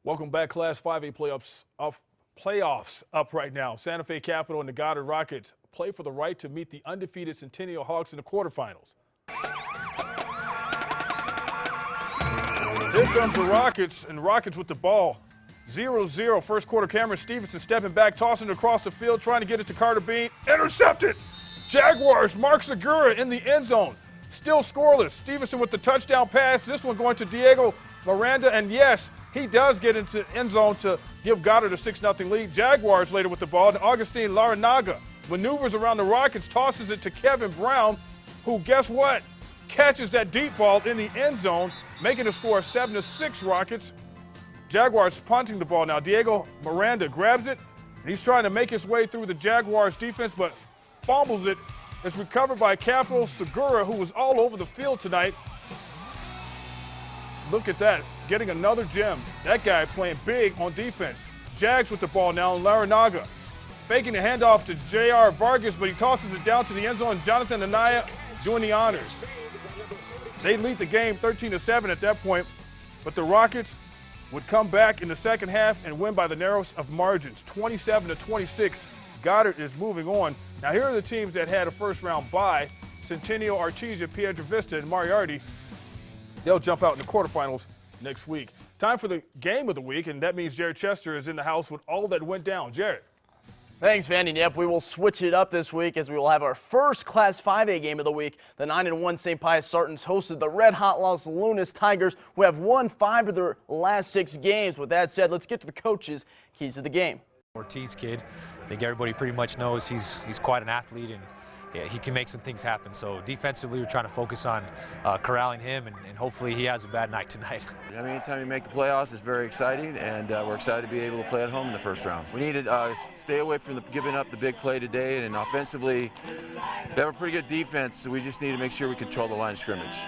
Welcome back, Class 5A playoffs up right now. Santa Fe Capital and the Goddard Rockets play for the right to meet the undefeated Centennial Hawks in the quarterfinals. Here comes the Rockets, and Rockets with the ball. 0-0 first quarter. Cameron Stevenson stepping back, tossing it across the field, trying to get it to Carter Bean. Intercepted! Jaguars, Mark Segura in the end zone. Still scoreless. Stevenson with the touchdown pass. This one going to Diego Miranda, and yes, he does get into the end zone to give Goddard a 6-0 lead. Jaguars later with the ball, and Augustine Larinaga maneuvers around the Rockets, tosses it to Kevin Brown, who, guess what, catches that deep ball in the end zone, making the score 7-6 Rockets. Jaguars punting the ball now. Diego Miranda grabs it, and he's trying to make his way through the Jaguars defense, but fumbles it. It's recovered by Capital. Segura, who was all over the field tonight. Look at that, getting another gem. That guy playing big on defense. Jags with the ball now, and Larinaga faking the handoff to J.R. Vargas, but he tosses it down to the end zone. Jonathan Anaya doing the honors. They lead the game 13-7 at that point, but the Rockets would come back in the second half and win by the narrowest of margins, 27-26. Goddard is moving on. Now here are the teams that had a first-round bye: Centennial, Artesia, Piedra Vista, and Moriarty. They'll jump out in the quarterfinals next week. Time for the game of the week, and that means Jared Chester is in the house with all that went down. Jared. Thanks, Vandy. Yep, we will switch it up this week as we will have our first Class 5A game of the week. The 9-1 St. Pius Sartans hosted the Red Hot Los Lunas Tigers, who have won 5 of their last 6 games. With that said, let's get to the coaches' keys to the game. Ortiz kid, I think everybody pretty much knows he's quite an athlete, and yeah, he can make some things happen. So defensively, we're trying to focus on corralling him, and hopefully he has a bad night tonight. I mean, anytime you make the playoffs, it's very exciting, and we're excited to be able to play at home in the first round. We need to stay away from giving up the big play today, and offensively, they have a pretty good defense, so we just need to make sure we control the line of scrimmage.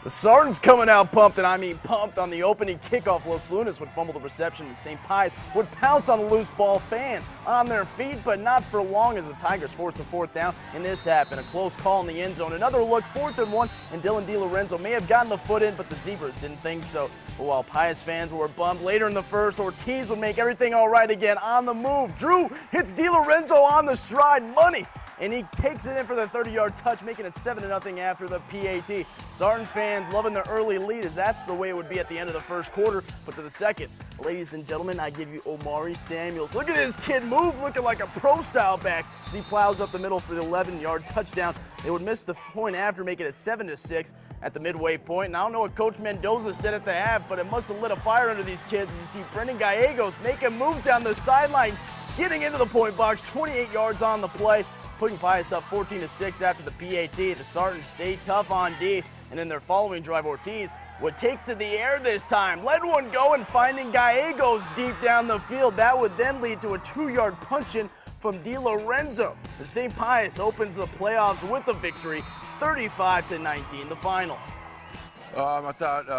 The Sartans coming out pumped, and I mean pumped, on the opening kickoff. Los Lunas would fumble the reception, and St. Pius would pounce on the loose ball. Fans on their feet, but not for long as the Tigers forced a 4th down, and this happened. A close call in the end zone. Another look, 4th and 1, and Dylan DiLorenzo may have gotten the foot in, but the Zebras didn't think so. But while Pius fans were bummed, later in the first, Ortiz would make everything all right again. On the move, Drew hits DiLorenzo on the stride, money, and he takes it in for the 30-yard touch, making it 7-0 after the PAT. Sartan fans loving their early lead, as that's the way it would be at the end of the first quarter. But to the second, ladies and gentlemen, I give you Omari Samuels. Look at this kid move, looking like a pro-style back as he plows up the middle for the 11-yard touchdown. They would miss the point after, making it 7-6 at the midway point. And I don't know what Coach Mendoza said at the half, but it must have lit a fire under these kids as you see Brendan Gallegos making moves down the sideline, getting into the point box, 28 yards on the play, putting Pius up 14-6 after the PAT. The Sartans stayed tough on D, and in their following drive, Ortiz would take to the air this time. Let one go, and finding Gallegos deep down the field. That would then lead to a 2-yard punch-in from DiLorenzo. The St. Pius opens the playoffs with a victory, 35-19, the final. I thought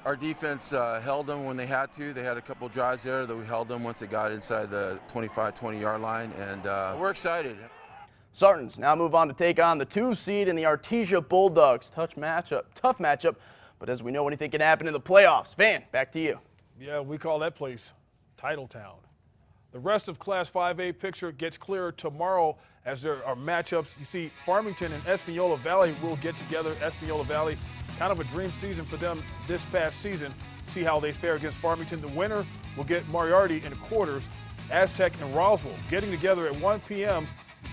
our defense held them when they had to. They had a couple drives there that we held them once they got inside the 25, 20-yard line, and we're excited. Sartans now move on to take on the 2 seed in the Artesia Bulldogs. Tough matchup, but as we know, anything can happen in the playoffs. Van, back to you. Yeah, we call that place Titletown. The rest of Class 5A picture gets clearer tomorrow as there are matchups. You see, Farmington and Espanola Valley will get together. Espanola Valley, kind of a dream season for them this past season. See how they fare against Farmington. The winner will get Moriarty in the quarters. Aztec and Roswell getting together at 1 p.m.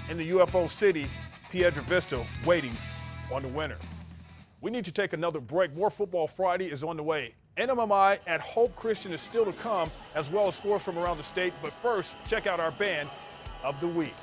in the UFO City, Piedra Vista, waiting on the winner. We need to take another break. More Football Friday is on the way. NMMI at Hope Christian is still to come, as well as scores from around the state. But first, check out our band of the week.